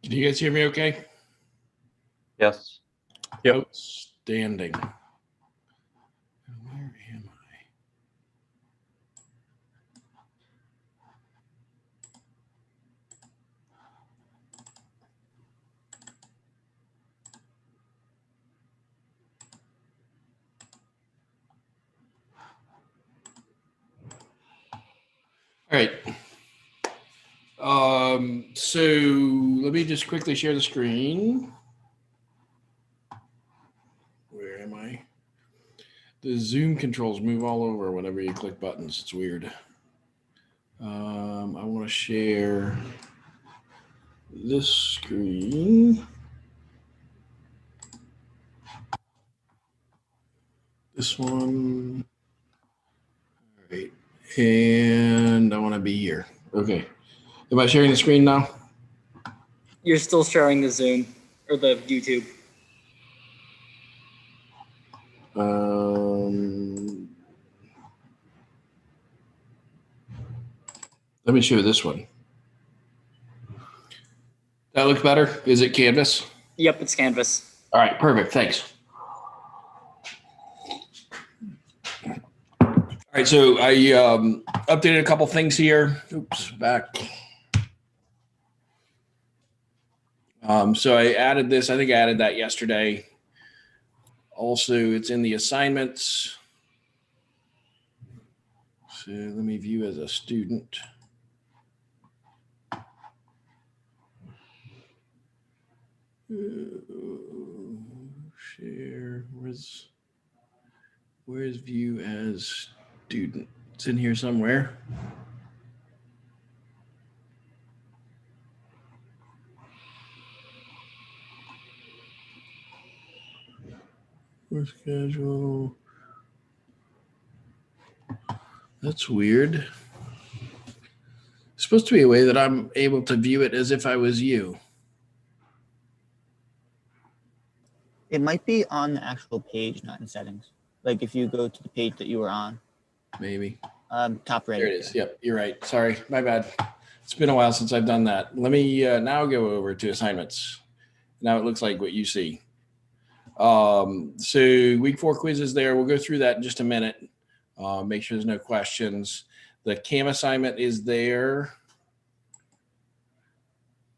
Can you guys hear me okay? Yes. Yep. Outstanding. Where am I? All right. So let me just quickly share the screen. Where am I? The Zoom controls move all over whenever you click buttons. It's weird. I want to share this screen. This one. All right. And I want to be here. Okay. Am I sharing the screen now? You're still sharing the Zoom or the YouTube. Let me show you this one. That looks better. Is it Canvas? Yep, it's Canvas. All right, perfect. Thanks. All right, so I updated a couple things here. Oops, back. So I added this. I think I added that yesterday. Also, it's in the assignments. So let me view as a student. Share. Where's view as student? It's in here somewhere. Or schedule. That's weird. It's supposed to be a way that I'm able to view it as if I was you. It might be on the actual page, not in settings. Like if you go to the page that you were on. Maybe. Top right. There it is. Yep, you're right. Sorry, my bad. It's been a while since I've done that. Let me now go over to assignments. Now it looks like what you see. So week 4 quiz is there. We'll go through that in just a minute. Make sure there's no questions. The CAM assignment is there.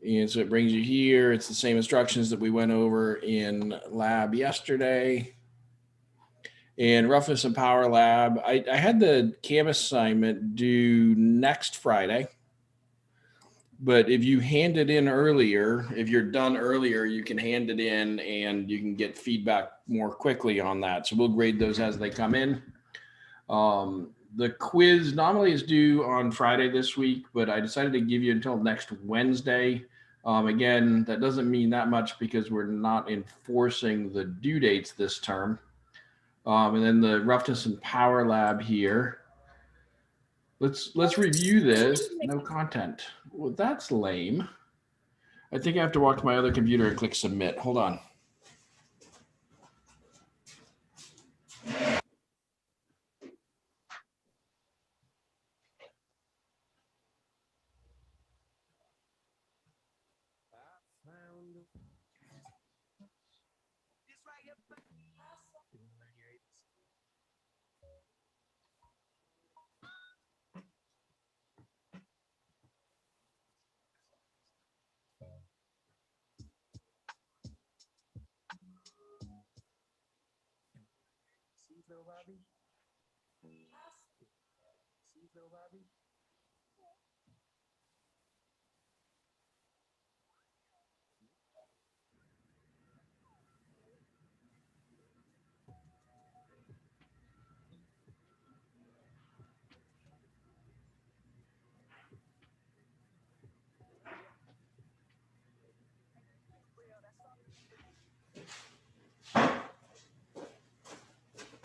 And so it brings you here. It's the same instructions that we went over in lab yesterday. And roughness and power lab, I had the CAM assignment due next Friday. But if you hand it in earlier, if you're done earlier, you can hand it in and you can get feedback more quickly on that. So we'll grade those as they come in. The quiz normally is due on Friday this week, but I decided to give you until next Wednesday. Again, that doesn't mean that much because we're not enforcing the due dates this term. And then the roughness and power lab here. Let's review this. No content. Well, that's lame. I think I have to walk to my other computer and click submit. Hold on.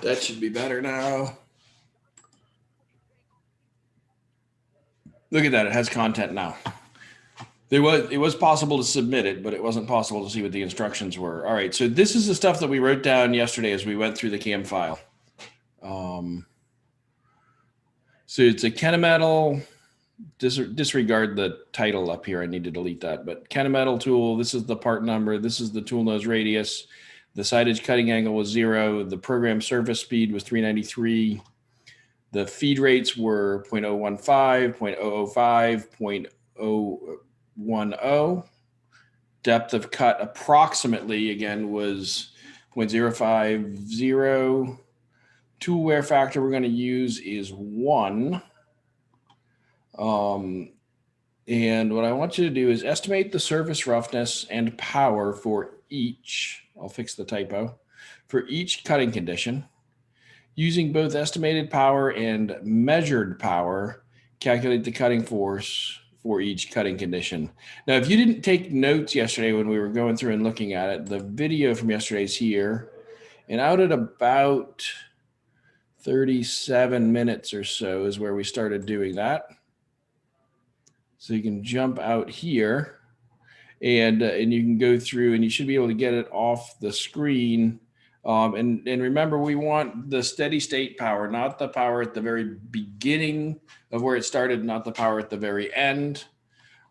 That should be better now. Look at that. It has content now. It was possible to submit it, but it wasn't possible to see what the instructions were. All right. So this is the stuff that we wrote down yesterday as we went through the CAM file. So it's a Kennametal. disregard the title up here. I need to delete that. But Kennametal tool, this is the part number. This is the tool nose radius. The side edge cutting angle was 0. The program surface speed was 393. The feed rates were 0.015, 0.005, 0.010. Depth of cut approximately, again, was 0.050. Tool wear factor we're going to use is 1. And what I want you to do is estimate the surface roughness and power for each, I'll fix the typo, for each cutting condition. Using both estimated power and measured power, calculate the cutting force for each cutting condition. Now, if you didn't take notes yesterday when we were going through and looking at it, the video from yesterday is here. And out at about 37 minutes or so is where we started doing that. So you can jump out here and you can go through and you should be able to get it off the screen. And remember, we want the steady state power, not the power at the very beginning of where it started, not the power at the very end.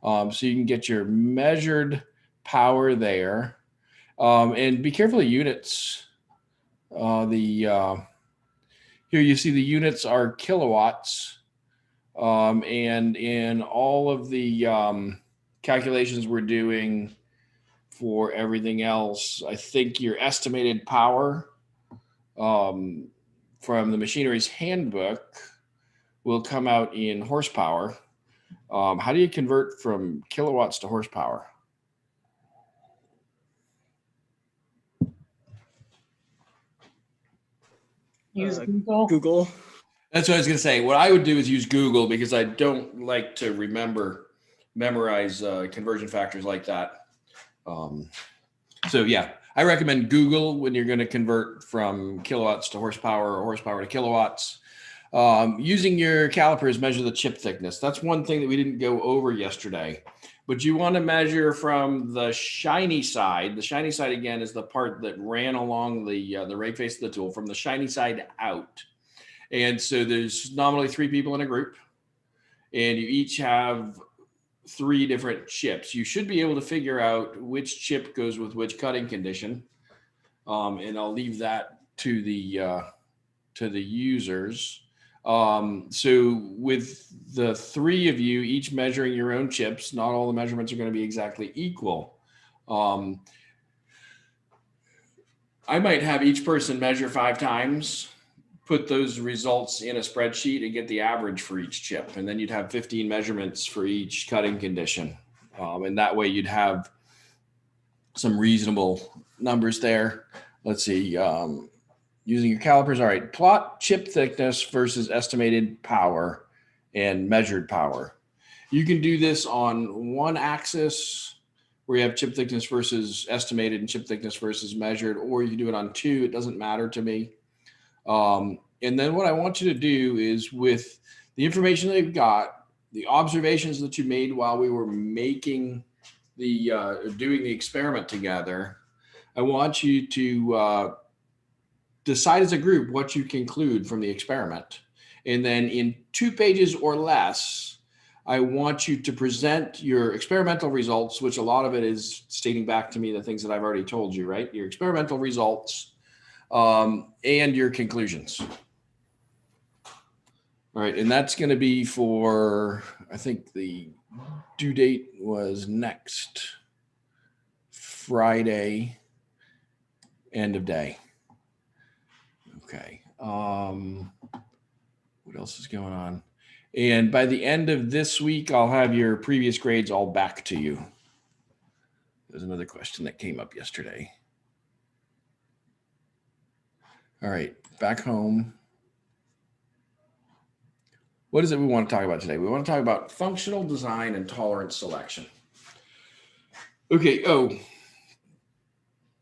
So you can get your measured power there. And be careful of units. Here you see the units are kilowatts. And in all of the calculations we're doing for everything else, I think your estimated power from the machinery's handbook will come out in horsepower. How do you convert from kilowatts to horsepower? Use Google. That's what I was going to say. What I would do is use Google because I don't like to memorize conversion factors like that. So yeah, I recommend Google when you're going to convert from kilowatts to horsepower or horsepower to kilowatts. Using your calipers, measure the chip thickness. That's one thing that we didn't go over yesterday. But you want to measure from the shiny side. The shiny side, again, is the part that ran along the rake face of the tool, from the shiny side out. And so there's nominally 3 people in a group, and you each have 3 different chips. You should be able to figure out which chip goes with which cutting condition. And I'll leave that to the users. So with the 3 of you each measuring your own chips, not all the measurements are going to be exactly equal. I might have each person measure 5 times, put those results in a spreadsheet and get the average for each chip. And then you'd have 15 measurements for each cutting condition. And that way you'd have some reasonable numbers there. Let's see, using your calipers. All right, plot chip thickness versus estimated power and measured power. You can do this on one axis where you have chip thickness versus estimated and chip thickness versus measured, or you can do it on 2. It doesn't matter to me. And then what I want you to do is, with the information that you've got, the observations that you made while we were making doing the experiment together, I want you to decide as a group what you conclude from the experiment. And then in 2 pages or less, I want you to present your experimental results, which a lot of it is stating back to me the things that I've already told you, right? Your experimental results and your conclusions. All right, and that's going to be for, I think the due date was next Friday, end of day. Okay. What else is going on? And by the end of this week, I'll have your previous grades all back to you. There's another question that came up yesterday. All right, back home. What is it we want to talk about today? We want to talk about functional design and tolerance selection. Okay. Yeah,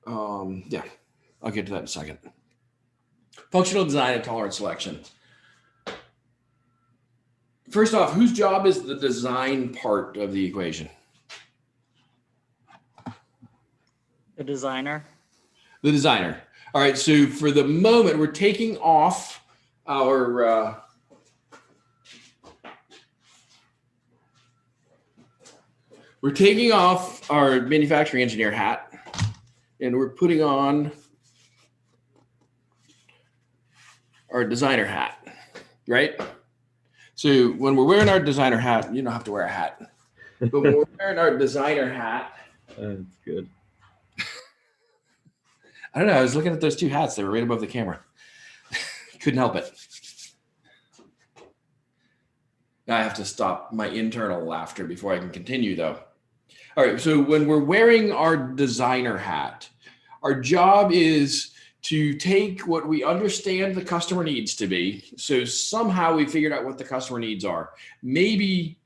I'll get to that in a second. Functional design and tolerance selection. First off, whose job is the design part of the equation? The designer. The designer. All right, so for the moment, we're taking off our we're taking off our manufacturing engineer hat and we're putting on our designer hat, right? So when we're wearing our designer hat, you don't have to wear a hat, but when we're wearing our designer hat, That's good. I don't know. I was looking at those two hats that were right above the camera. Couldn't help it. Now I have to stop my internal laughter before I can continue, though. All right. So when we're wearing our designer hat, our job is to take what we understand the customer needs to be. So somehow we figured out what the customer needs are. Maybe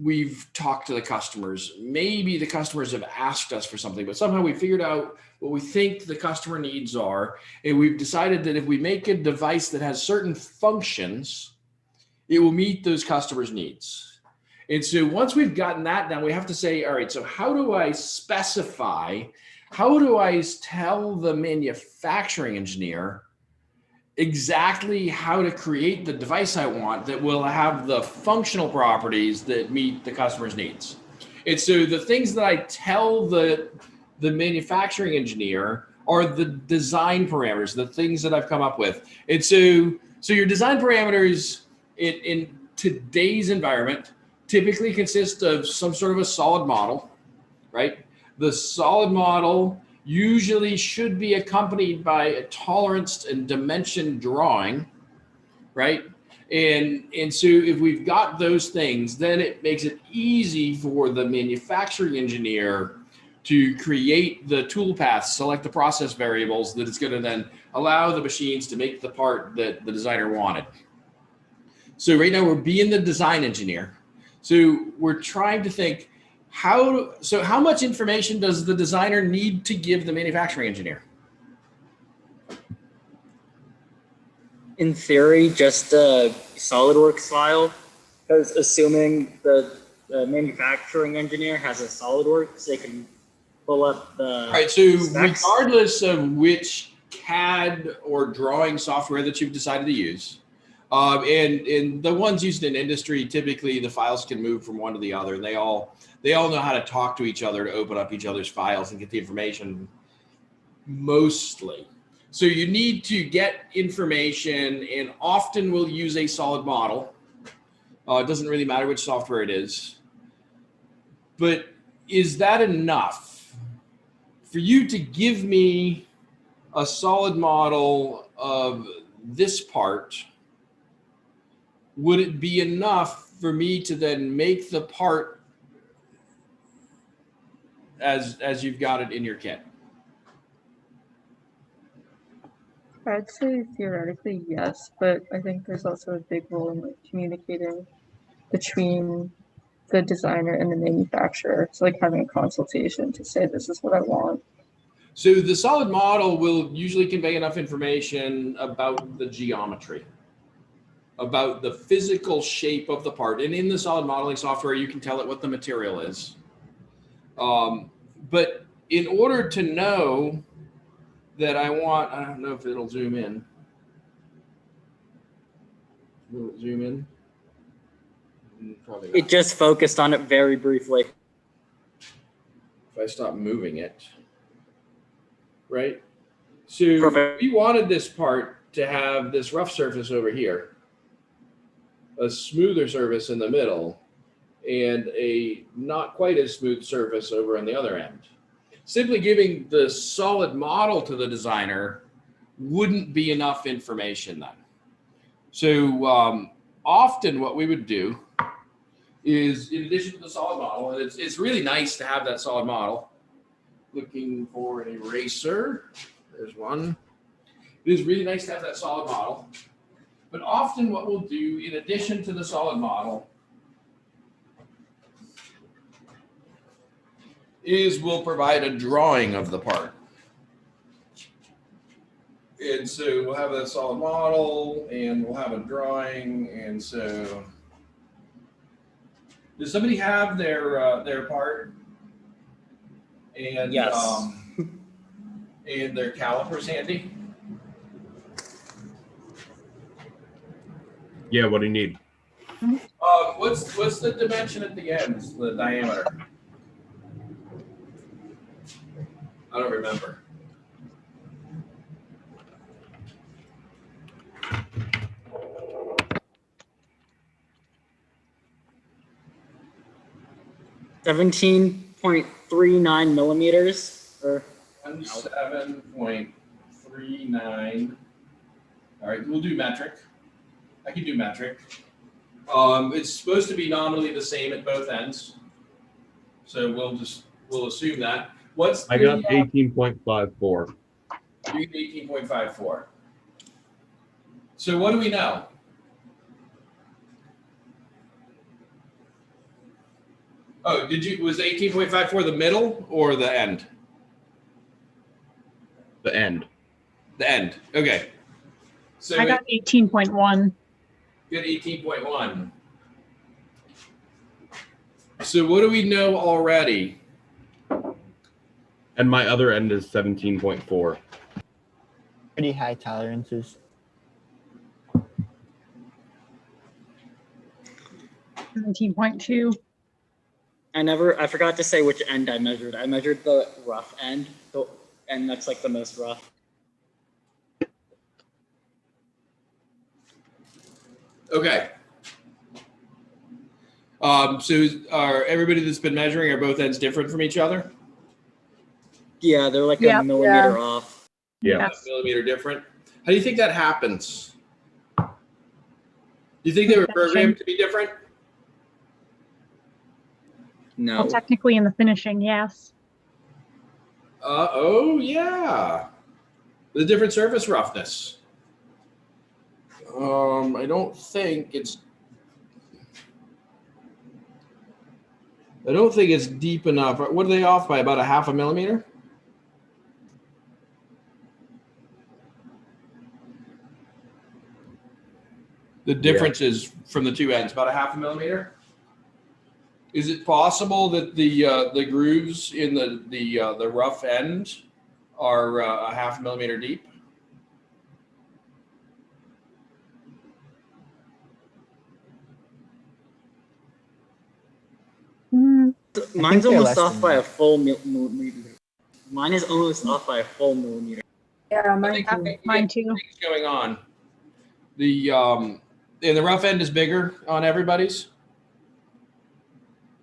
we've talked to the customers. Maybe the customers have asked us for something, but somehow we figured out what we think the customer needs are. And we've decided that if we make a device that has certain functions, it will meet those customers' needs. And so once we've gotten that down, we have to say, all right, so how do I specify, how do I tell the manufacturing engineer exactly how to create the device I want that will have the functional properties that meet the customer's needs? And so the things that I tell the manufacturing engineer are the design parameters, the things that I've come up with. And so your design parameters in today's environment typically consist of some sort of a solid model, right? The solid model usually should be accompanied by a tolerance and dimension drawing, right? And so if we've got those things, then it makes it easy for the manufacturing engineer to create the tool paths, select the process variables that it's going to then allow the machines to make the part that the designer wanted. So right now we're being the design engineer. So we're trying to think how much information does the designer need to give the manufacturing engineer? In theory, just a SolidWorks file, because assuming the manufacturing engineer has a SolidWorks, they can pull up the All right, so specs. regardless of which CAD or drawing software that you've decided to use, and the ones used in industry, typically the files can move from one to the other. They all know how to talk to each other to open up each other's files and get the information mostly. So you need to get information, and often we'll use a solid model. It doesn't really matter which software it is. But is that enough for you to give me a solid model of this part? Would it be enough for me to then make the part as you've got it in your kit? I'd say theoretically yes, but I think there's also a big role in like communicating between the designer and the manufacturer. So like having a consultation to say this is what I want. So the solid model will usually convey enough information about the geometry, about the physical shape of the part. And in the solid modeling software, you can tell it what the material is. But in order to know that I don't know if it'll zoom in. Will it zoom in? Probably not. It just focused on it very briefly. If I stop moving it, right? So Perfect. we wanted this part to have this rough surface over here, a smoother surface in the middle, and a not quite as smooth surface over on the other end. Simply giving the solid model to the designer wouldn't be enough information then. So often what we would do is, in addition to the solid model, and it's really nice to have that solid model. Looking for an eraser. There's one. It is really nice to have that solid model. But often what we'll do, in addition to the solid model, is we'll provide a drawing of the part. And so we'll have a solid model and we'll have a drawing. And so does somebody have their part? And Yes. and their calipers handy? Yeah, what do you need? What's the dimension at the end, the diameter? I don't remember. $17.39 or 17.39. All right, we'll do metric. I can do metric. It's supposed to be nominally the same at both ends, so we'll assume that. What's I got 18.54. You get 18.54. So what do we know? Oh, was 18.54 the middle or the end? The end. The end. Okay. So I got 18.1. Get 18.1. So what do we know already? And my other end is 17.4. Pretty high tolerances. 17.2. I forgot to say which end I measured. I measured the rough end, and that's like the most rough. Okay. So are everybody that's been measuring, are both ends different from each other? Yeah, they're like Yeah. a millimeter off. Yeah. Yes. A millimeter different. How do you think that happens? Do you think they were programmed to be different? No. Well, technically in the finishing, yes. Oh yeah. The different surface roughness. I don't think it's deep enough. What are they off by? About a half a millimeter? The difference is from the two ends, about a half a millimeter. Is it possible that the grooves in the rough end are a half millimeter deep? Mm, Mine's they're almost less off than by that. a full millimeter. Mine is almost off by a full millimeter. Yeah, I think mine too. things going on. And the rough end is bigger on everybody's.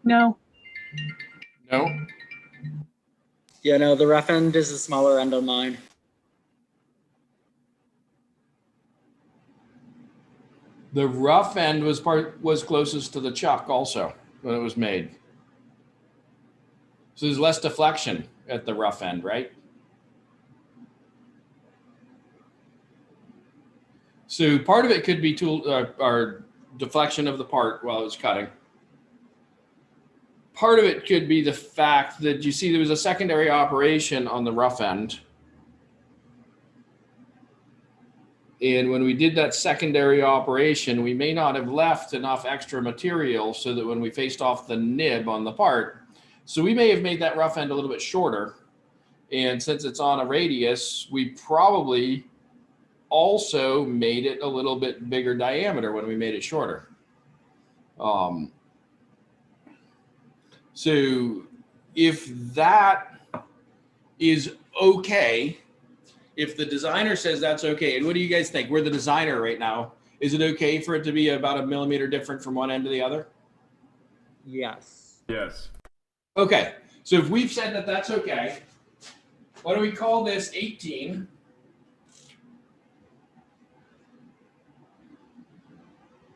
No. No. Yeah, no, the rough end is the smaller end on mine. The rough end was closest to the chuck also when it was made. So there's less deflection at the rough end, right? So part of it could be or deflection of the part while it was cutting. Part of it could be the fact that you see there was a secondary operation on the rough end. And when we did that secondary operation, we may not have left enough extra material so that when we faced off the nib on the part, so we may have made that rough end a little bit shorter. And since it's on a radius, we probably also made it a little bit bigger diameter when we made it shorter. So if that is okay, if the designer says that's okay, and what do you guys think? We're the designer right now. Is it okay for it to be about a millimeter different from one end to the other? Yes. Yes. Okay, so if we've said that that's okay, what do we call this 18?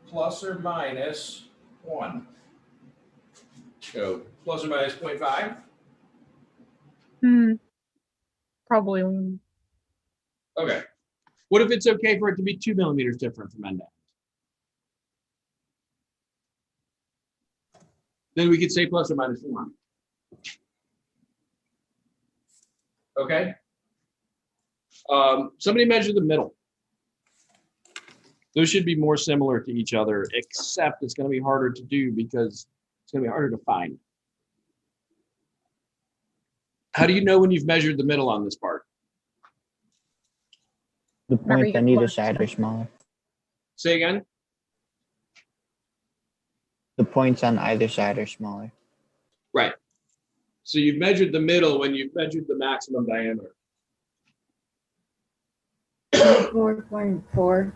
Plus or minus 1. So plus or minus 0.5? Probably. Okay. What if it's okay for it to be 2 millimeters different from end to end? Then we could say plus or minus 1. Okay. Somebody measure the middle. Those should be more similar to each other, except it's going to be harder to do because it's going to be harder to find. How do you know when you've measured the middle on this part? The Whenever you points on get either close. side are smaller. Say again? The points on either side are smaller. Right. So you've measured the middle when you've measured the maximum diameter. 24.4.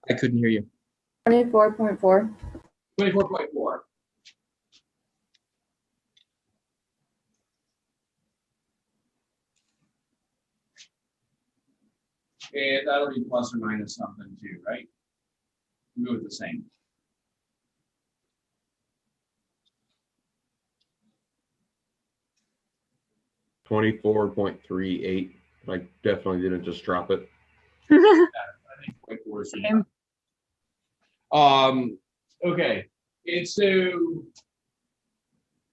I couldn't hear you. 24.4. 24.4. And that'll be plus or minus something too, right? We'll go with the same. $24.38. I definitely didn't just drop it. I think 0.4 is Same. okay. And so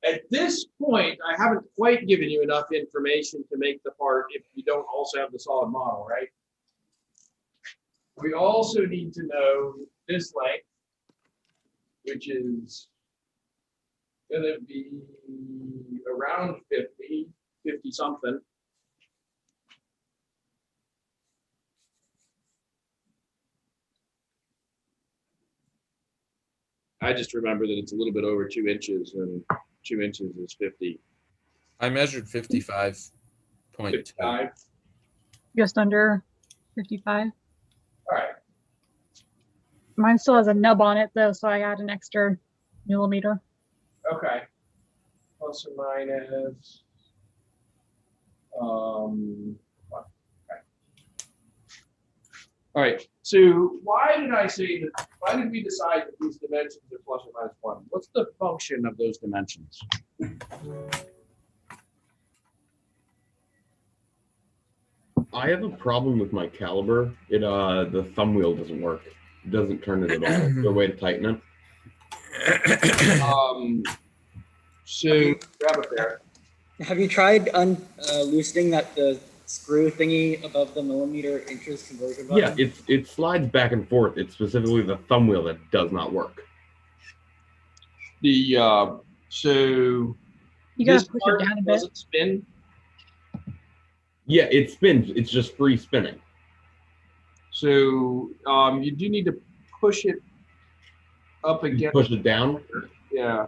at this point, I haven't quite given you enough information to make the part if you don't also have the solid model, right? We also need to know this length, which is going to be around 50 something. I just remember that it's a little bit over 2 inches, and 2 inches is 50. I measured 55.2. 55. Just under 55. All right. Mine still has a nub on it though, so I add an extra millimeter. Okay. Plus or minus. Okay. All right. So why did I say that? Why did we decide that these dimensions are plus or minus 1? What's the function of those dimensions? I have a problem with my caliber. The thumb wheel doesn't work. It doesn't turn it at all. Is there a way to tighten it? So grab a pair. Have you tried loosening the screw thingy above the millimeter inches conversion button? Yeah, it slides back and forth. It's specifically the thumb wheel that does not work. So You this gotta push part it down a bit. doesn't spin. Yeah, it spins. It's just free spinning. So you do need to push it up You against. push it down. Yeah.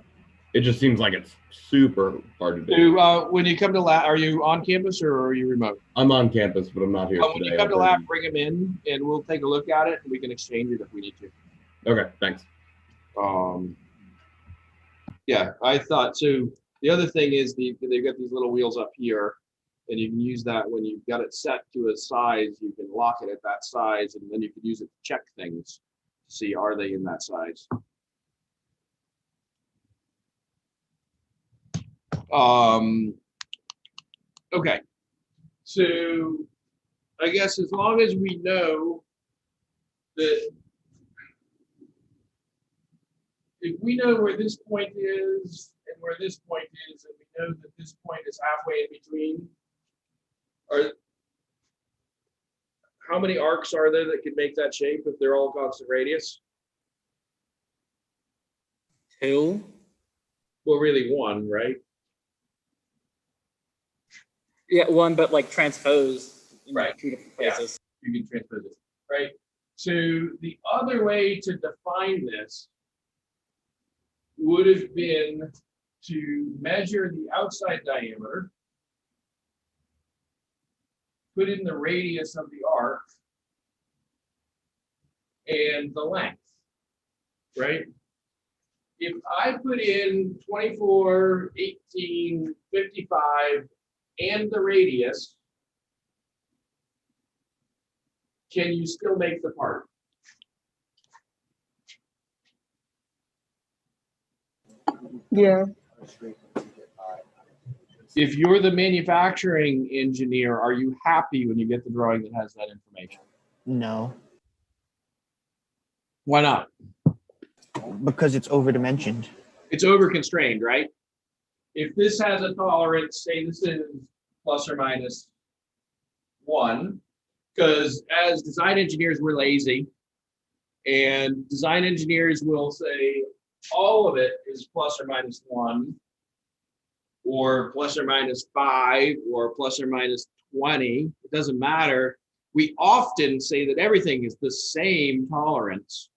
It just seems like it's super hard to do. So when you come to lab, are you on campus or are you remote? I'm on campus, but I'm not here When today. you come to lab, bring them in, and we'll take a look at it, and we can exchange it if we need to. Okay, thanks. Yeah, I thought so. The other thing is they've got these little wheels up here, and you can use that when you've got it set to a size. You can lock it at that size, and then you can use it to check things to see are they in that size. Okay, so I guess as long as we know that, if we know where this point is and where this point is, and we know that this point is halfway in between, or how many arcs are there that could make that shape if they're all constant radius? 2. Well, really one, right? Yeah, 1, but like transposed in Right. 2 different Yeah. places. You can transpose it, right? So the other way to define this would have been to measure the outside diameter, put in the radius of the arc, and the length, right? If I put in 24, 18, 55, and the radius, can you still make the part? Yeah. If you're the manufacturing engineer, are you happy when you get the drawing that has that information? No, Why not? because it's overdimensioned. It's over constrained, right? If this has a tolerance, say this is plus or minus 1, because as design engineers, we're lazy. And design engineers will say all of it is plus or minus 1, or plus or minus 5, or plus or minus 20. It doesn't matter. We often say that everything is the same tolerance,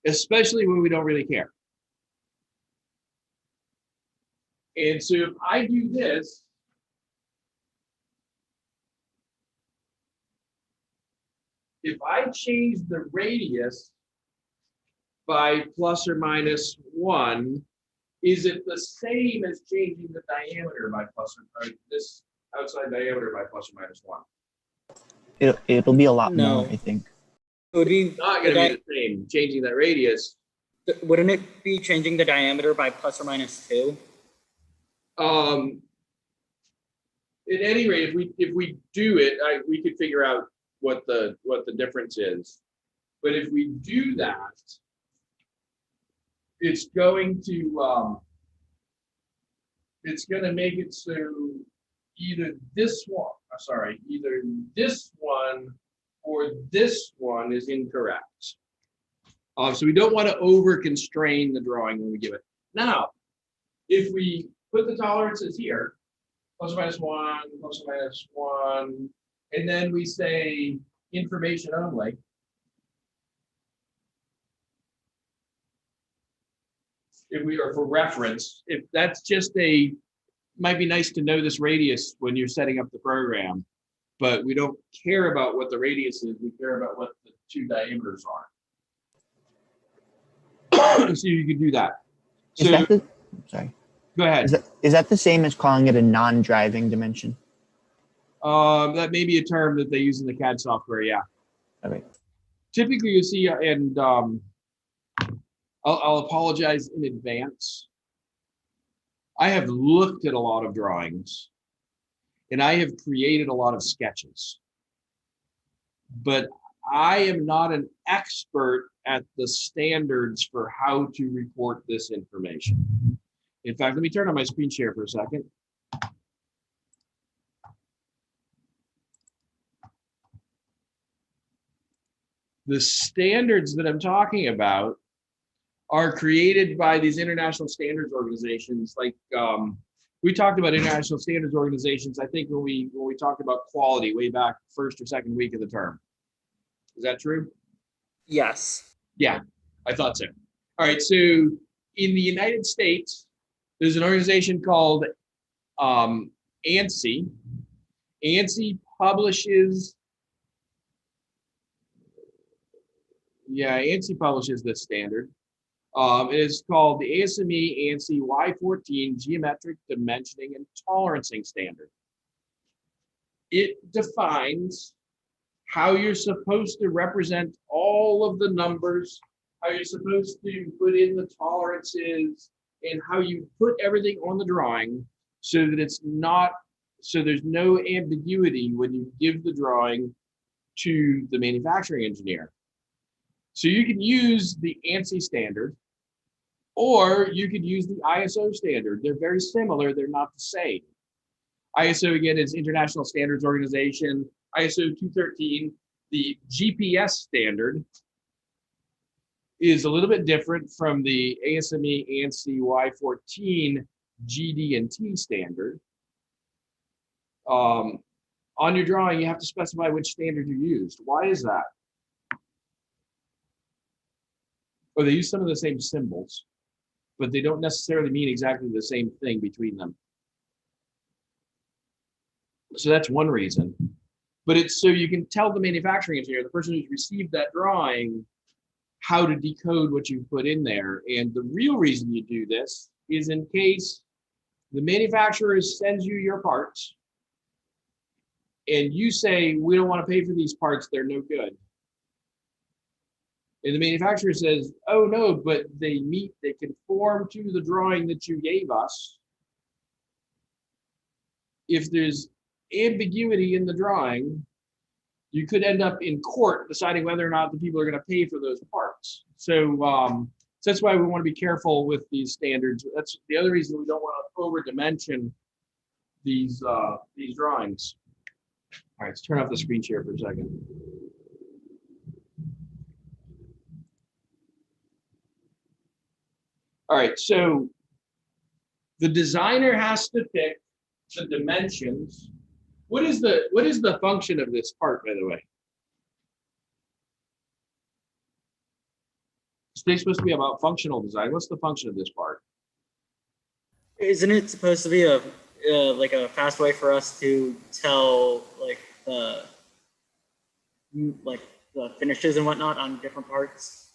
especially when we don't really care. And so if I do this, if I change the radius by plus or minus 1, is it the same as changing the diameter by plus or this outside diameter by plus or minus 1? It'll be a lot No. more, I think. It would be It's not going to be the same. Changing that radius. Wouldn't it be changing the diameter by plus or minus 2? At any rate, if we do it, we could figure out what the difference is. But if we do that, it's going to make it so either this one, either this one or this one is incorrect. So we don't want to over constrain the drawing when we give it. Now, if we put the tolerances here, plus or minus 1, plus or minus 1, and then we say information only. If we are for reference, if that's just might be nice to know this radius when you're setting up the program, but we don't care about what the radius is, we care about what the 2 diameters are. So you can do that. Is So that the, sorry. go ahead. Is that the same as calling it a non-driving dimension? That may be a term that they use in the CAD software, yeah. Okay. Typically you see, and I'll apologize in advance. I have looked at a lot of drawings and I have created a lot of sketches, but I am not an expert at the standards for how to report this information. In fact, let me turn on my screen share for a second. The standards that I'm talking about are created by these international standards organizations. Like we talked about international standards organizations, I think when we talked about quality way back first or second week of the term. Is that true? Yes. Yeah, I thought so. All right, so in the United States, there's an organization called ANSI. ANSI publishes, ANSI publishes this standard. It is called the Asme ANSI Y14 Geometric Dimensioning and Tolerancing Standard. It defines how you're supposed to represent all of the numbers, how you're supposed to put in the tolerances, and how you put everything on the drawing so that it's not, so there's no ambiguity when you give the drawing to the manufacturing engineer. So you can use the ANSI standard, or you could use the ISO standard. They're very similar, they're not the same. ISO, again, is International Standards Organization. ISO 213, the GPS standard, is a little bit different from the ASME ANSI Y14 GD&T standard. On your drawing, you have to specify which standard you used. Why is that? Or they use some of the same symbols, but they don't necessarily mean exactly the same thing between them. So that's one reason. But it's so you can tell the manufacturing engineer, the person who's received that drawing, how to decode what you put in there. And the real reason you do this is in case the manufacturer sends you your parts and you say, we don't want to pay for these parts, they're no good. And the manufacturer says, oh no, but they conform to the drawing that you gave us. If there's ambiguity in the drawing, you could end up in court deciding whether or not the people are going to pay for those parts. So, that's why we want to be careful with these standards. That's the other reason we don't want to over dimension these drawings. All right, let's turn off the screen share for a second. All right, so the designer has to pick the dimensions. What is the function of this part, by the way? It's supposed to be about functional design. What's the function of this part? Isn't it supposed to be a like a fast way for us to tell like the finishes and whatnot on different parts?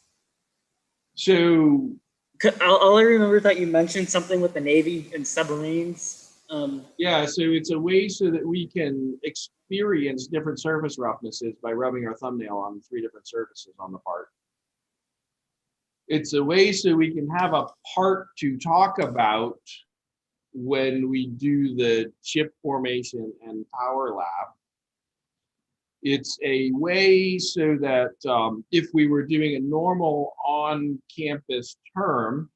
So All I remember is that you mentioned something with the Navy and submarines. yeah, so it's a way so that we can experience different surface roughnesses by rubbing our thumbnail on 3 different surfaces on the part. It's a way so we can have a part to talk about when we do the chip formation and power lab. It's a way so that if we were doing a normal on-campus term,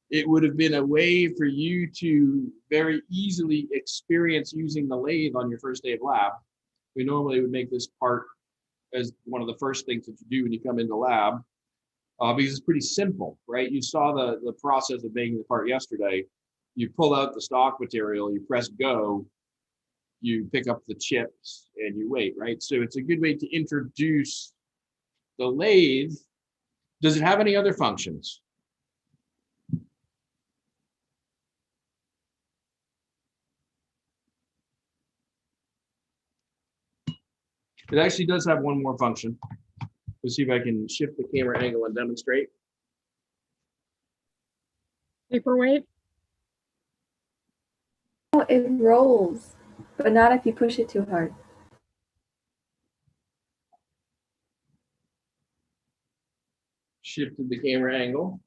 it would have been a way for you to very easily experience using the lathe on your first day of lab. We normally would make this part as one of the first things that you do when you come into lab, because it's pretty simple, right? You saw the process of making the part yesterday. You pull out the stock material, you press go, you pick up the chips, and you wait, right? So it's a good way to introduce the lathe. Does it have any other functions? It actually does have one more function. Let's see if I can shift the camera angle and demonstrate. Paperweight. Oh, it rolls, but not if you push it too hard. Shifted the camera angle.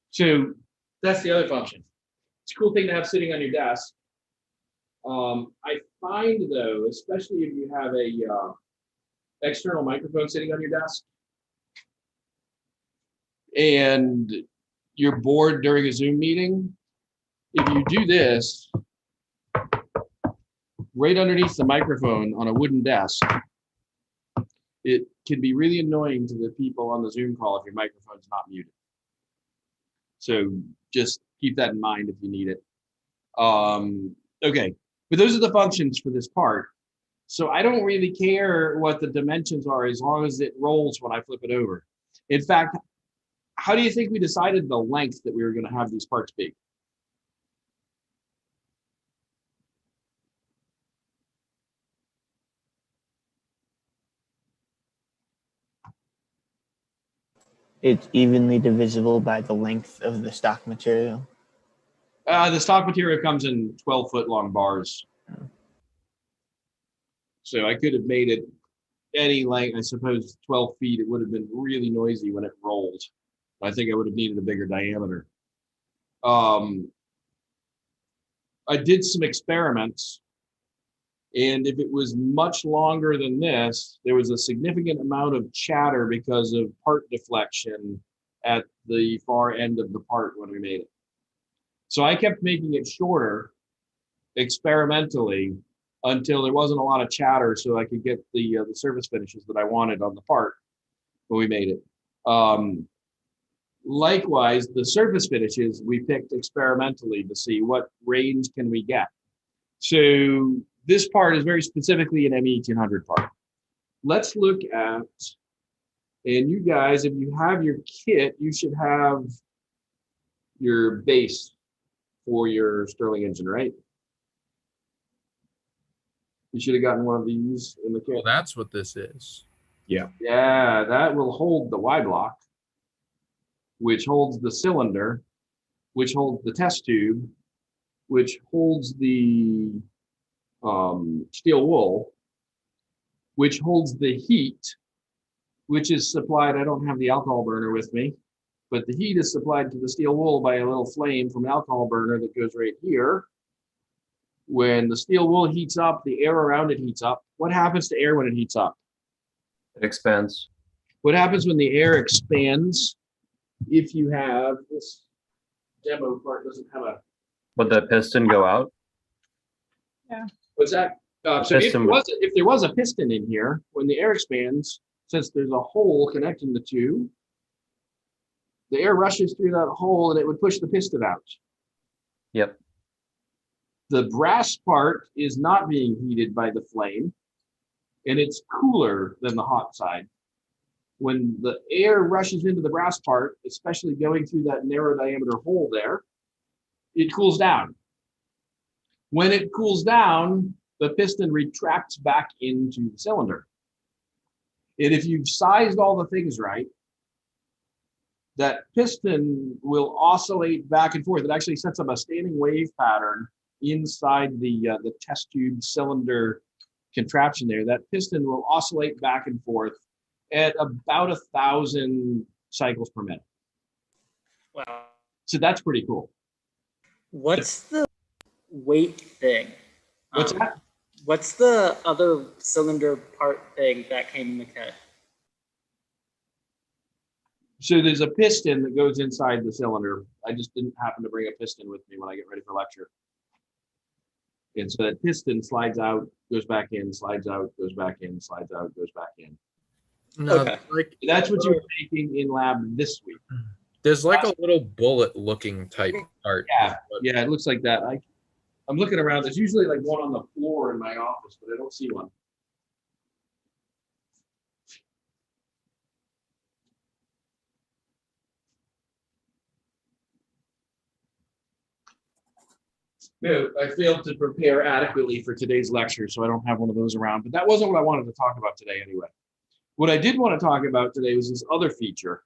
So that's the other function. It's a cool thing to have sitting on your desk. I find though, especially if you have a external microphone sitting on your desk and you're bored during a Zoom meeting, if you do this right underneath the microphone on a wooden desk, it can be really annoying to the people on the Zoom call if your microphone's not muted. So just keep that in mind if you need it. Okay, but those are the functions for this part. So I don't really care what the dimensions are as long as it rolls when I flip it over. In fact, how do you think we decided the length that we were going to have these parts be? It's evenly divisible by the length of the stock material. The stock material comes in 12-foot long bars. So I could have made it any length, I suppose 12 feet. It would have been really noisy when it rolled. I think I would have needed a bigger diameter. I did some experiments, and if it was much longer than this, there was a significant amount of chatter because of part deflection at the far end of the part when we made it. So I kept making it shorter experimentally until there wasn't a lot of chatter, so I could get the surface finishes that I wanted on the part when we made it. Likewise, the surface finishes we picked experimentally to see what range can we get. So this part is very specifically an ME1800 part. Let's look at, and you guys, if you have your kit, you should have your base for your Stirling engine, right? You should have gotten one of these in the kit. Well, that's what this is. Yeah, that will hold the Y block, which holds the cylinder, which holds the test tube, which holds the steel wool, which holds the heat, which is supplied. I don't have the alcohol burner with me, but the heat is supplied to the steel wool by a little flame from an alcohol burner that goes right here. When the steel wool heats up, the air around it heats up. What happens to air when it heats up? It expands. What happens when the air expands? If you have this demo part, doesn't have a. Would the piston go out? What's that? So if there was a piston in here, when the air expands, since there's a hole connecting the two, the air rushes through that hole and it would push the piston out. Yep. The brass part is not being heated by the flame, and it's cooler than the hot side. When the air rushes into the brass part, especially going through that narrow diameter hole there, it cools down. When it cools down, the piston retracts back into the cylinder. And if you've sized all the things right, that piston will oscillate back and forth. It actually sets up a standing wave pattern inside the test tube cylinder contraption there. That piston will oscillate back and forth at about 1,000 cycles per minute. Wow. So that's pretty cool. What's the weight thing? What's that? What's the other cylinder part thing that came in the kit? So there's a piston that goes inside the cylinder. I just didn't happen to bring a piston with me when I get ready for lecture. And so that piston slides out, goes back in, slides out, goes back in, slides out, goes back in. No, Okay. like That's what you're making in lab this week. there's like a little bullet looking type part. Yeah, it looks like that. I'm looking around. There's usually like one on the floor in my office, but I don't see one. No, I failed to prepare adequately for today's lecture, so I don't have one of those around. But that wasn't what I wanted to talk about today anyway. What I did want to talk about today was this other feature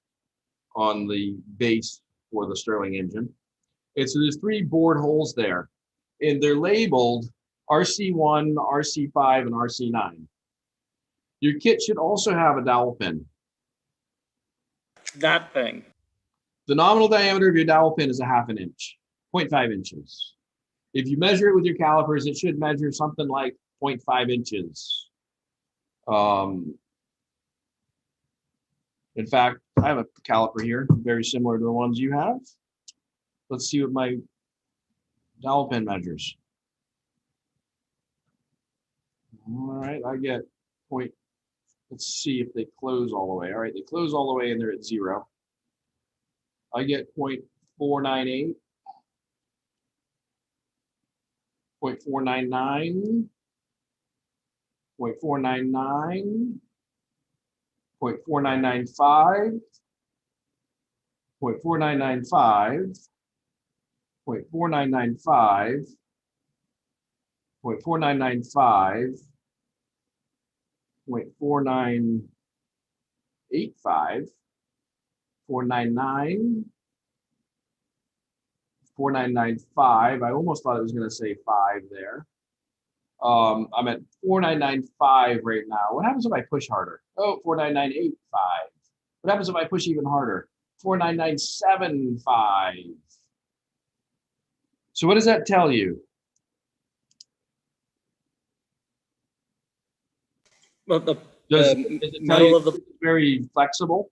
on the base for the Stirling engine. And so there's 3 bored holes there, and they're labeled RC1, RC5, and RC9. Your kit should also have a dowel pin. That thing. The nominal diameter of your dowel pin is 1/2 inch, 0.5 inches. If you measure it with your calipers, it should measure something like 0.5 inches. In fact, I have a caliper here, very similar to the ones you have. Let's see what my dowel pin measures. All right, I get point. Let's see if they close all the way. All right, they close all the way and they're at 0. I get 0.498, 0.499, 0.499, 0.4995, 0.4995, 0.4995, 0.4995, 0.4985, 499, 4995. I almost thought it was going to say 5 there. I'm at 4995 right now. What happens if I push harder? Oh, 49985. What happens if I push even harder? 49975. So what does that tell you? Well, the Does it tell metal you of the it's very flexible?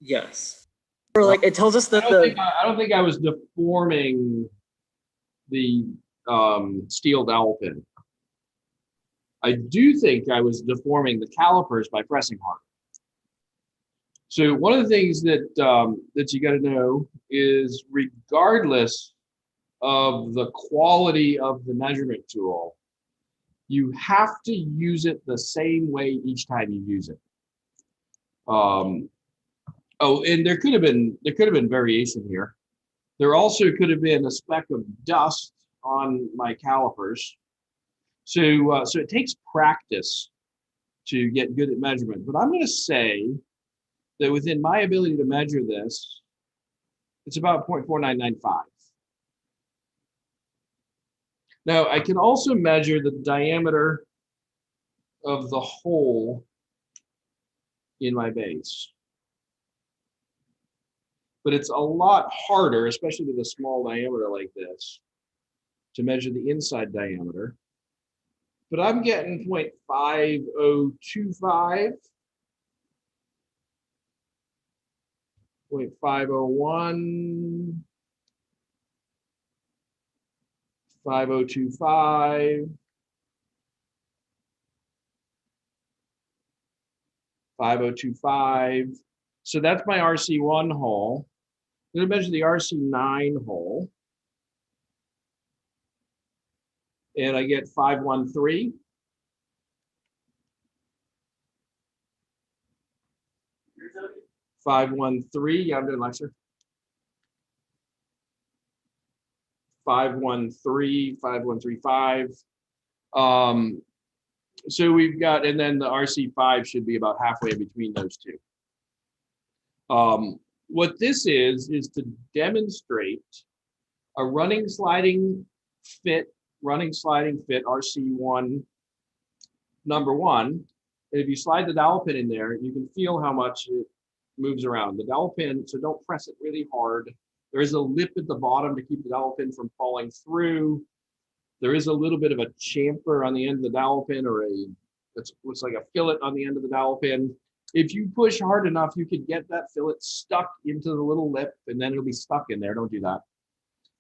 yes. Or like it tells us that I don't think I was deforming the steel dowel pin. I do think I was deforming the calipers by pressing hard. So one of the things that that you got to know is, regardless of the quality of the measurement tool, you have to use it the same way each time you use it. Oh, and there could have been variation here. There also could have been a speck of dust on my calipers. So so it takes practice to get good at measurement. But I'm going to say that within my ability to measure this, it's about 0.4995. Now, I can also measure the diameter of the hole in my base. But it's a lot harder, especially with a small diameter like this, to measure the inside diameter. But I'm getting 0.5025, 0.501, 5025, 5025. So that's my RC1 hole. I'm going to measure the RC9 hole. and I get 513. I'm doing lecture. 513, 5135. So we've got, and then the RC5 should be about halfway between those two. What this is to demonstrate a running sliding fit RC1 number 1. And if you slide the dowel pin in there, you can feel how much it moves around. The dowel pin, so don't press it really hard. There is a lip at the bottom to keep the dowel pin from falling through. There is a little bit of a chamfer on the end of the dowel pin, or it looks like a fillet on the end of the dowel pin. If you push hard enough, you could get that fillet stuck into the little lip, and then it'll be stuck in there. Don't do that.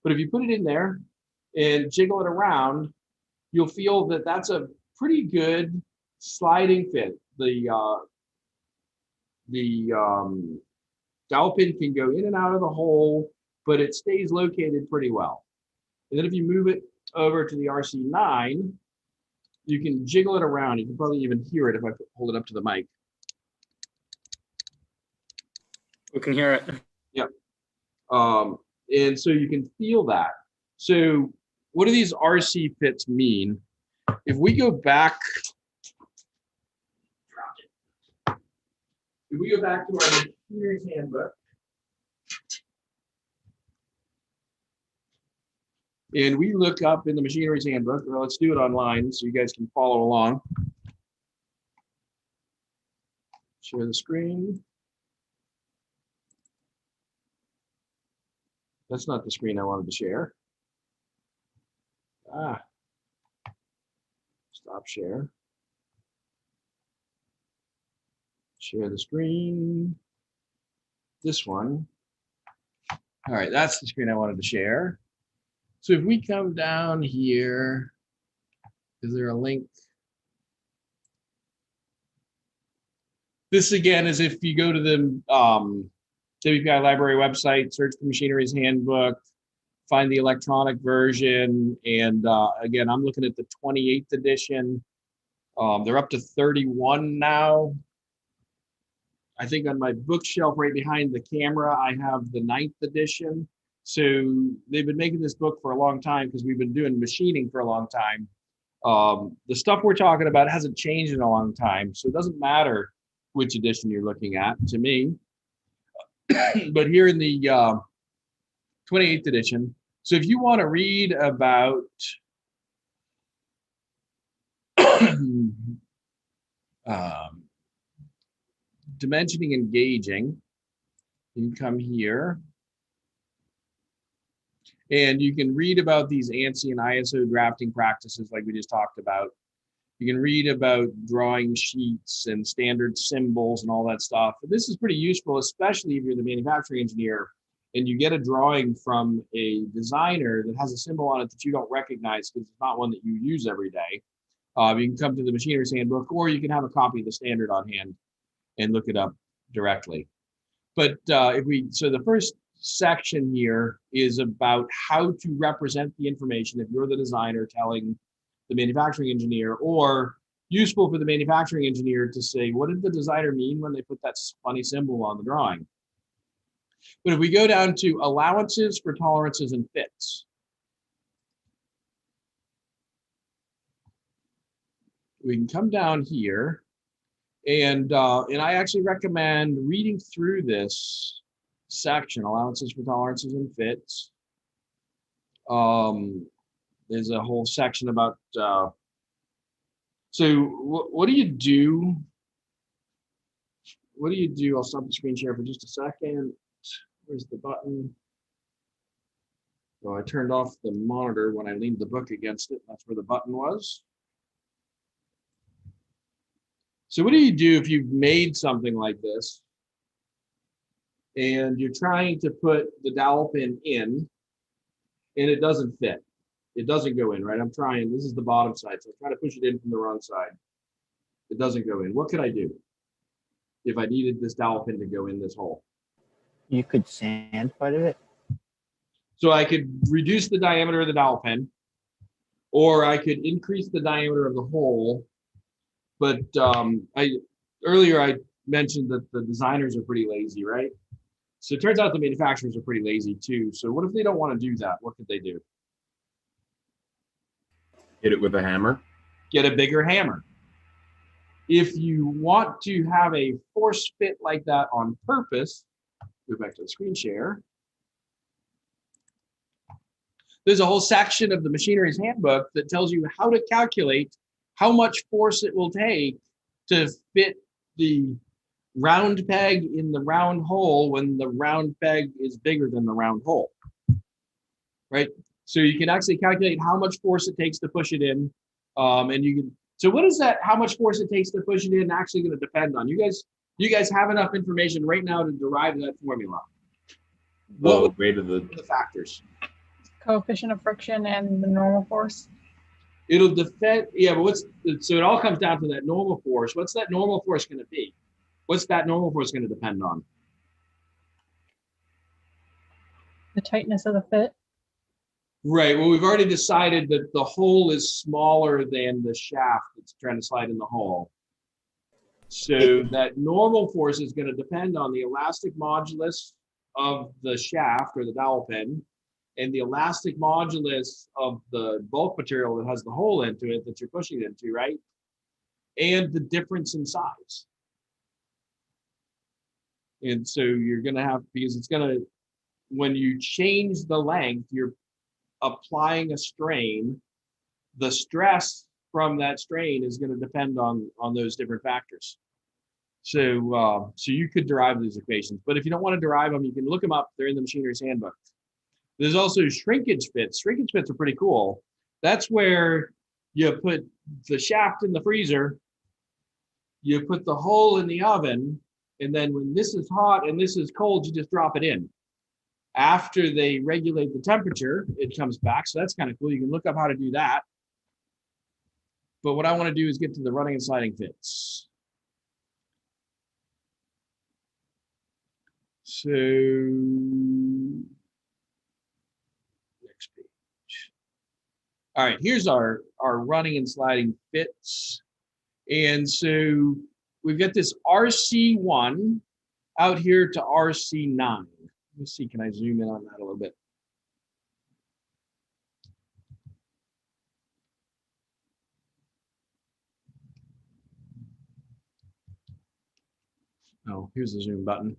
But if you put it in there and jiggle it around, you'll feel that that's a pretty good sliding fit. The dowel pin can go in and out of the hole, but it stays located pretty well. And then if you move it over to the RC9, you can jiggle it around. You can probably even hear it if I hold it up to the mic. We can hear it. Yep. And so you can feel that. So what do these RC fits mean? If we go back, to our machinery's handbook, and we look up in the machinery's handbook, or let's do it online so you guys can follow along. Share the screen. That's not the screen I wanted to share. Stop share. Share the screen. This one. All right, that's the screen I wanted to share. So if we come down here, is there a link? This again is if you go to the WPI library website, search for Machinery's Handbook, find the electronic version, and again, I'm looking at the 28th edition. They're up to 31 now. I think on my bookshelf right behind the camera, I have the 9th edition. So they've been making this book for a long time because we've been doing machining for a long time. The stuff we're talking about hasn't changed in a long time, so it doesn't matter which edition you're looking at to me. But here in the 28th edition, so if you want to read about dimensioning and gauging, you can come here and you can read about these ANSI and ISO drafting practices like we just talked about. You can read about drawing sheets and standard symbols and all that stuff. But this is pretty useful, especially if you're the manufacturing engineer and you get a drawing from a designer that has a symbol on it that you don't recognize because it's not one that you use every day. You can come to the Machinery's Handbook, or you can have a copy of the standard on hand and look it up directly. But so the first section here is about how to represent the information if you're the designer telling the manufacturing engineer, or useful for the manufacturing engineer to say, what did the designer mean when they put that funny symbol on the drawing? But if we go down to allowances for tolerances and fits, we can come down here, and I actually recommend reading through this section, allowances for tolerances and fits. There's a whole section about, so what do you do? What do you do? I'll stop the screen share for just a second. Where's the button? Well, I turned off the monitor when I leaned the book against it. That's where the button was. So what do you do if you've made something like this and you're trying to put the dowel pin in and it doesn't fit? It doesn't go in, right? I'm trying, this is the bottom side, so I'm trying to push it in from the wrong side. It doesn't go in. What could I do if I needed this dowel pin to go in this hole? You could sand part of it. So I could reduce the diameter of the dowel pin, or I could increase the diameter of the hole. But earlier I mentioned that the designers are pretty lazy, right? So it turns out the manufacturers are pretty lazy too. So what if they don't want to do that? What could they do? Hit it with a hammer. Get a bigger hammer. If you want to have a force fit like that on purpose, go back to the screen share. There's a whole section of the machinery's handbook that tells you how to calculate how much force it will take to fit the round peg in the round hole when the round peg is bigger than the round hole, right? So you can actually calculate how much force it takes to push it in, and you can. So what is that? How much force it takes to push it in? Actually, going to depend on you guys have enough information right now to derive that formula. What would Weight of the factors? Coefficient of friction and the normal force. It'll defend. Yeah, but so it all comes down to that normal force. What's that normal force going to be? What's that normal force going to depend on? The tightness of the fit. Right. Well, we've already decided that the hole is smaller than the shaft that's trying to slide in the hole. So that normal force is going to depend on the elastic modulus of the shaft or the dowel pin and the elastic modulus of the bulk material that has the hole into it that you're pushing it into, right? And the difference in size. And so you're going to have, because it's going to, when you change the length, you're applying a strain. The stress from that strain is going to depend on those different factors. So you could derive these equations, but if you don't want to derive them, you can look them up. They're in the machinery's handbook. There's also shrinkage fits. Shrinkage fits are pretty cool. That's where you put the shaft in the freezer, you put the hole in the oven, and then when this is hot and this is cold, you just drop it in. After they regulate the temperature, it comes back. So that's kind of cool. You can look up how to do that. But what I want to do is get to the running and sliding fits. So next page. All right, here's our running and sliding fits. And so we've got this RC1 out here to RC9. Let me see, can I zoom in on that a little bit? Oh, here's the zoom button.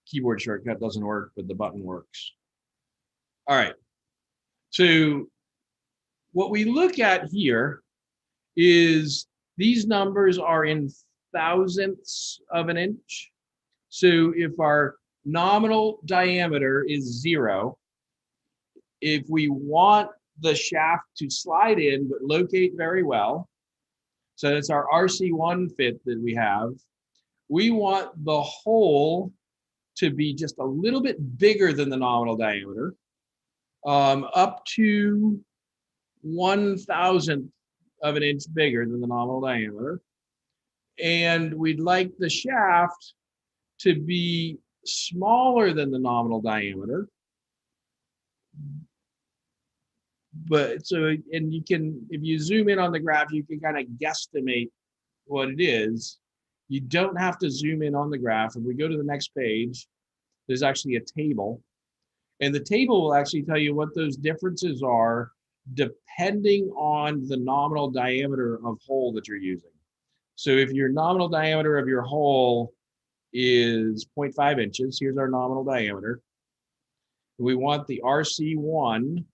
Keyboard shortcut doesn't work, but the button works. All right. So what we look at here is these numbers are in thousandths of an inch. So if our nominal diameter is 0, if we want the shaft to slide in but locate very well, so that's our RC1 fit that we have, we want the hole to be just a little bit bigger than the nominal diameter, up to 1,000th of an inch bigger than the nominal diameter. And we'd like the shaft to be smaller than the nominal diameter. But so, and you can, if you zoom in on the graph, you can kind of guesstimate what it is. You don't have to zoom in on the graph. If we go to the next page, there's actually a table. And the table will actually tell you what those differences are depending on the nominal diameter of hole that you're using. So if your nominal diameter of your hole is 0.5 inches, here's our nominal diameter. We want the RC1,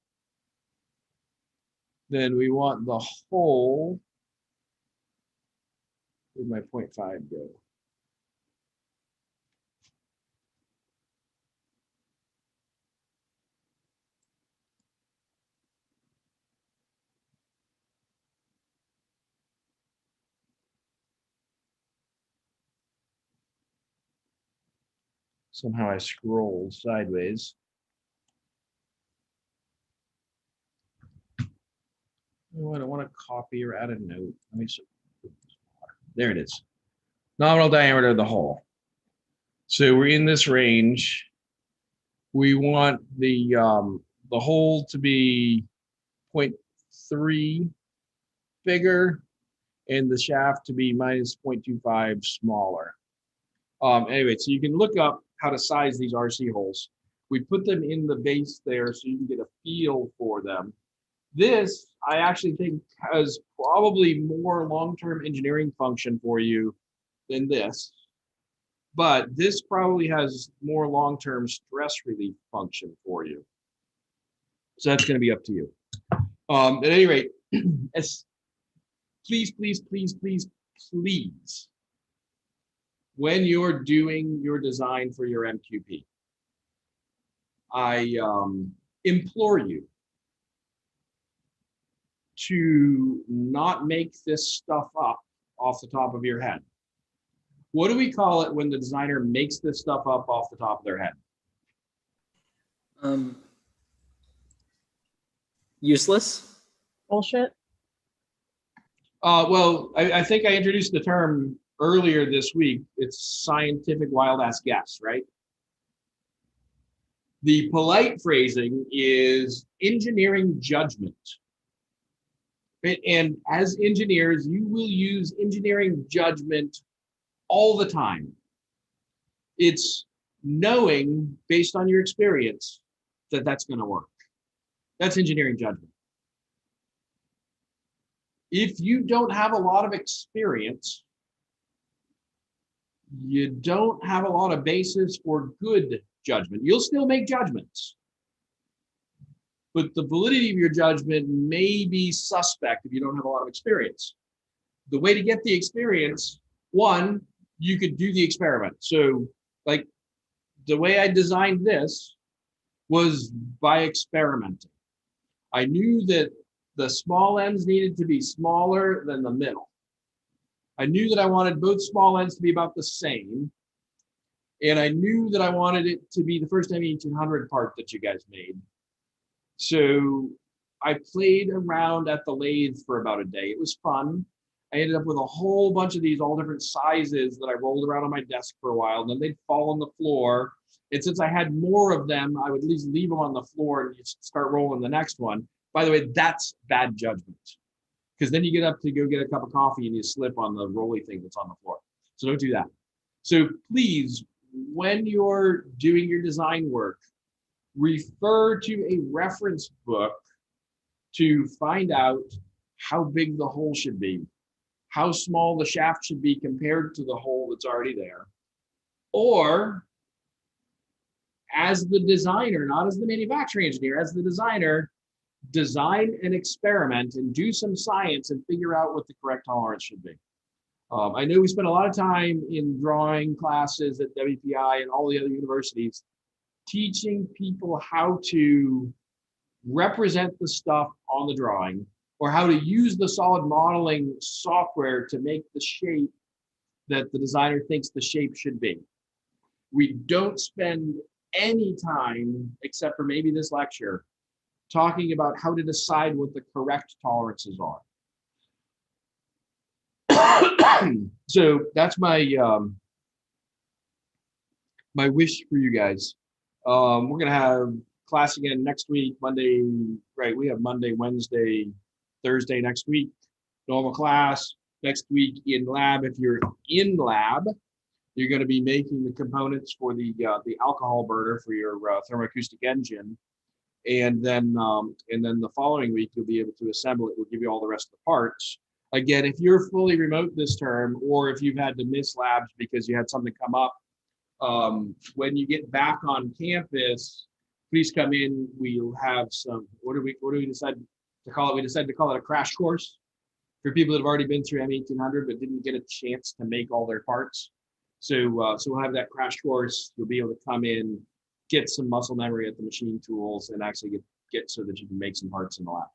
then we want the hole. Where'd my 0.5 go? Somehow I scrolled sideways. Oh, I don't want to copy or add a note. Let me see. There it is. Nominal diameter of the hole. So we're in this range. We want the hole to be 0.3 bigger and the shaft to be minus 0.25 smaller. Anyway, so you can look up how to size these RC holes. We put them in the base there so you can get a feel for them. This, I actually think, has probably more long-term engineering function for you than this. But this probably has more long-term stress relief function for you. So that's going to be up to you. At any rate, please, when you're doing your design for your MQP, I implore you to not make this stuff up off the top of your head. What do we call it when the designer makes this stuff up off the top of their head? Useless. Bullshit. Well, I think I introduced the term earlier this week. It's scientific wild ass guess, right? The polite phrasing is engineering judgment. And as engineers, you will use engineering judgment all the time. It's knowing based on your experience that that's going to work. That's engineering judgment. If you don't have a lot of experience, you don't have a lot of basis for good judgment. You'll still make judgments, but the validity of your judgment may be suspect if you don't have a lot of experience. The way to get the experience, one, you could do the experiment. So like the way I designed this was by experimenting. I knew that the small ends needed to be smaller than the middle. I knew that I wanted both small ends to be about the same. And I knew that I wanted it to be the first M1800 part that you guys made. So I played around at the lathe for about a day. It was fun. I ended up with a whole bunch of these all different sizes that I rolled around on my desk for a while, and then they'd fall on the floor. And since I had more of them, I would at least leave them on the floor and just start rolling the next one. By the way, that's bad judgment, because then you get up to go get a cup of coffee and you slip on the rolly thing that's on the floor. So don't do that. So please, when you're doing your design work, refer to a reference book to find out how big the hole should be, how small the shaft should be compared to the hole that's already there. Or as the designer, not as the manufacturing engineer, as the designer, design an experiment and do some science and figure out what the correct tolerance should be. I know we spent a lot of time in drawing classes at WPI and all the other universities teaching people how to represent the stuff on the drawing or how to use the solid modeling software to make the shape that the designer thinks the shape should be. We don't spend any time, except for maybe this lecture, talking about how to decide what the correct tolerances are. So that's my my wish for you guys. We're gonna have class again next week, Monday, right? We have Monday, Wednesday, Thursday next week, normal class. Next week in lab, if you're in lab, you're going to be making the components for the alcohol burner for your thermoacoustic engine, and then the following week you'll be able to assemble it. We'll give you all the rest of the parts. Again, if you're fully remote this term, or if you've had to miss labs because you had something come up, when you get back on campus, please come in. We'll have some. What do we decide to call it? We decided to call it a crash course for people that have already been through M1800 but didn't get a chance to make all their parts. So we'll have that crash course. You'll be able to come in, get some muscle memory at the machine tools, and actually get so that you can make some parts in the lab.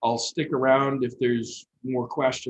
I'll stick around if there's more questions.